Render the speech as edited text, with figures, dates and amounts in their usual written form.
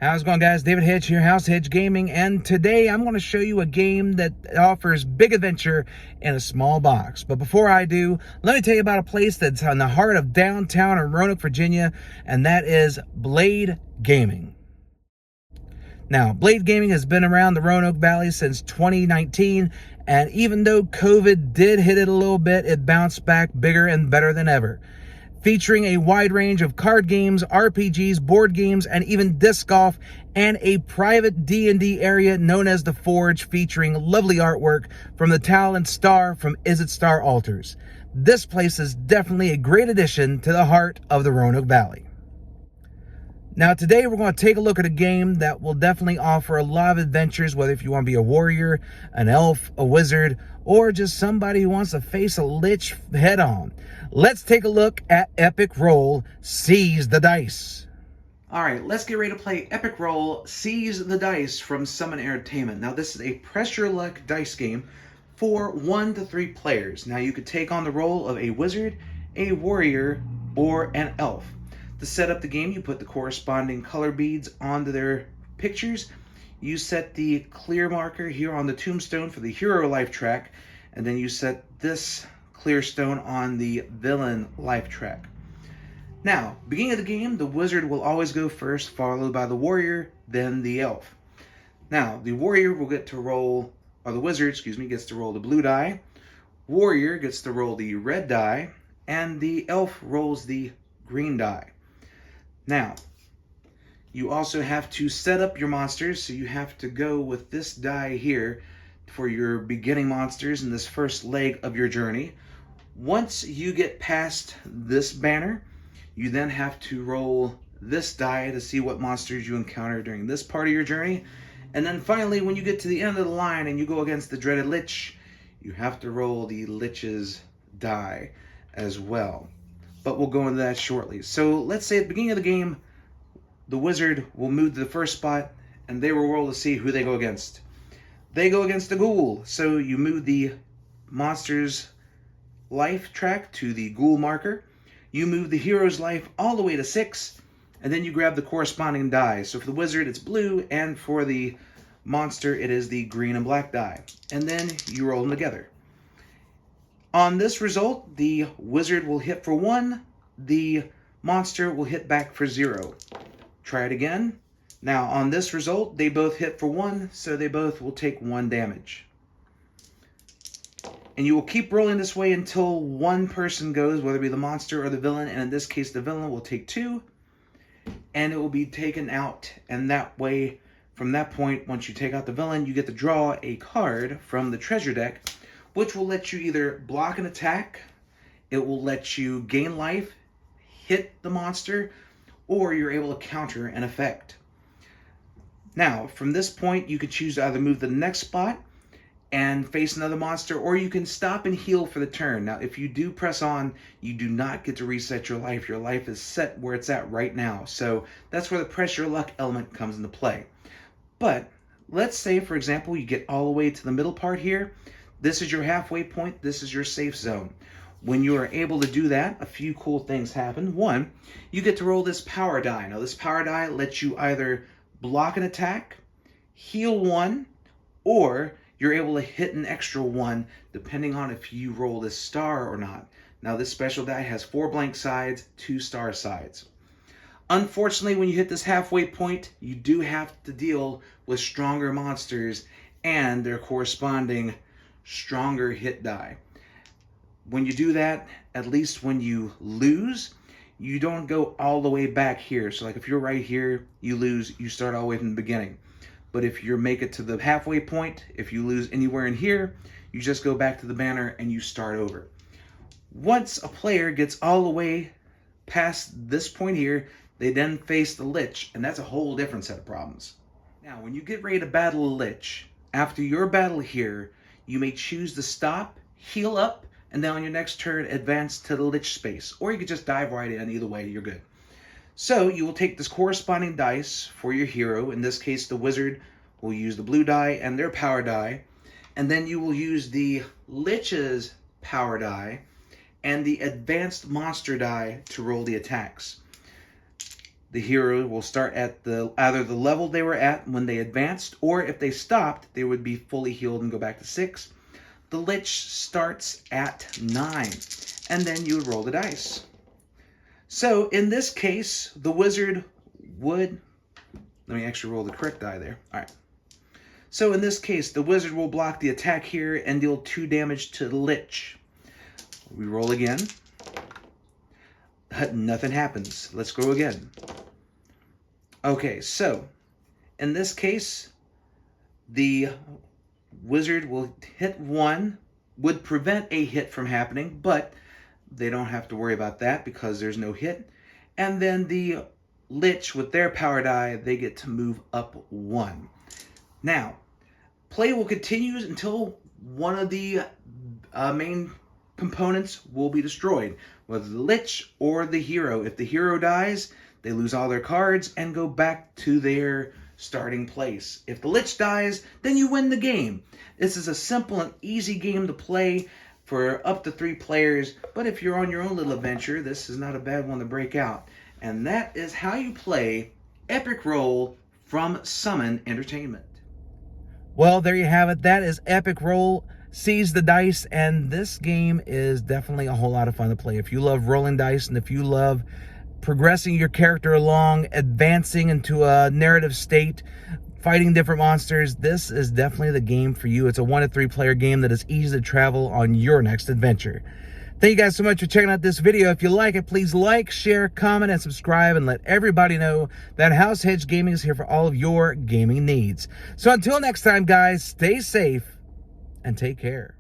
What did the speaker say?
How's it going, guys? David Hedge here, House Hedge Gaming, and today I'm going to show you a game that offers big adventure in a small box. But before I do, let me tell you about a place that's in the heart of downtown in Roanoke, Virginia, and that is Blade Gaming. Now, Blade Gaming has been around the Roanoke Valley since 2019, and even though COVID did hit it a little bit, it bounced back bigger and better than ever. Featuring a wide range of card games, RPGs, board games, and even disc golf, and a private D&D area known as The Forge, featuring lovely artwork from the talent star from Is It Star Altars. This place is definitely a great addition to the heart of the Roanoke Valley. Now today we're going to take a look at a game that will definitely offer a lot of adventures, whether if you want to be a warrior, an elf, a wizard, or just somebody who wants to face a lich head on. Let's take a look at Epic Roll Seize the Dice. Alright, let's get ready to play Epic Roll Seize the Dice from Summon Entertainment. Now this is a press your luck dice game for 1 to 3 players. Now you could take on the role of a wizard, a warrior, or an elf. To set up the game, you put the corresponding color beads onto their pictures. You set the clear marker here on the tombstone for the hero life track, and then you set this clear stone on the villain life track. Now, beginning of the game, the wizard will always go first, followed by the warrior, then the elf. Now, the warrior will get to roll, or the wizard, gets to roll the blue die. Warrior gets to roll the red die, and the elf rolls the green die. Now, you also have to set up your monsters, so you have to go with this die here for your beginning monsters in this first leg of your journey. Once you get past this banner, you then have to roll this die to see what monsters you encounter during this part of your journey. And then finally, when you get to the end of the line and you go against the dreaded lich, you have to roll the lich's die as well. But we'll go into that shortly. So let's say at the beginning of the game, the wizard will move to the first spot, and they will roll to see who they go against. They go against the ghoul, so you move the monster's life track to the ghoul marker. You move the hero's life all the way to 6, and then you grab the corresponding die. So for the wizard, it's blue, and for the monster, it is the green and black die. And then you roll them together. On this result, the wizard will hit for 1, the monster will hit back for 0. Try it again. Now on this result, they both hit for 1, so they both will take 1 damage. And you will keep rolling this way until one person goes, whether it be the monster or the villain, and in this case the villain will take 2, and it will be taken out. And that way, from that point, once you take out the villain, you get to draw a card from the treasure deck, which will let you either block an attack, it will let you gain life, hit the monster, or you're able to counter an effect. Now, from this point, you could choose to either move to the next spot and face another monster, or you can stop and heal for the turn. Now, if you do press on, you do not get to reset your life. Your life is set where it's at right now. So that's where the press your luck element comes into play. But let's say, for example, you get all the way to the middle part here. This is your halfway point. This is your safe zone. When you are able to do that, a few cool things happen. 1, you get to roll this power die. Now, this power die lets you either block an attack, heal 1, or you're able to hit an extra 1, depending on if you roll this star or not. Now, this special die has 4 blank sides, 2 star sides. Unfortunately, when you hit this halfway point, you do have to deal with stronger monsters and their corresponding stronger hit die. When you do that, at least when you lose, you don't go all the way back here. So like if you're right here, you lose, you start all the way from the beginning. But if you make it to the halfway point, if you lose anywhere in here, you just go back to the banner and you start over. Once a player gets all the way past this point here, they then face the lich, and that's a whole different set of problems. Now, when you get ready to battle a lich, after your battle here, you may choose to stop, heal up, and then on your next turn, advance to the lich space. Or you could just dive right in. Either way, you're good. So you will take this corresponding dice for your hero. In this case, the wizard will use the blue die and their power die. And then you will use the lich's power die and the advanced monster die to roll the attacks. the hero will start at either the level they were at when they advanced, or if they stopped, they would be fully healed and go back to 6. The Lich starts at 9, and then you would roll the dice. So in this case, the Wizard would... Let me actually roll the correct die there. All right. So in this case, the Wizard will block the attack here and deal 2 damage to the Lich. We roll again. Nothing happens. Let's go again. Okay, so in this case, the Wizard will hit 1, would prevent a hit from happening, but they don't have to worry about that because there's no hit. And then the Lich, with their power die, they get to move up 1. Now, play will continue until one of the main components will be destroyed, whether the Lich or the hero. If the hero dies, they lose all their cards and go back to their starting place. If the Lich dies, then you win the game. This is a simple and easy game to play for up to 3 players, but if you're on your own little adventure, this is not a bad one to break out. And that is how you play Epic Roll from Summon Entertainment. Well, there you have it. That is Epic Roll. Seize the dice, and this game is definitely a whole lot of fun to play. If you love rolling dice, and if you love progressing your character along, advancing into a narrative state, fighting different monsters, this is definitely the game for you. It's a 1 to 3 player game that is easy to travel on your next adventure. Thank you guys so much for checking out this video. If you like it, please like, share, comment, and subscribe, and let everybody know that House Hedge Gaming is here for all of your gaming needs. So until next time, guys, stay safe and take care.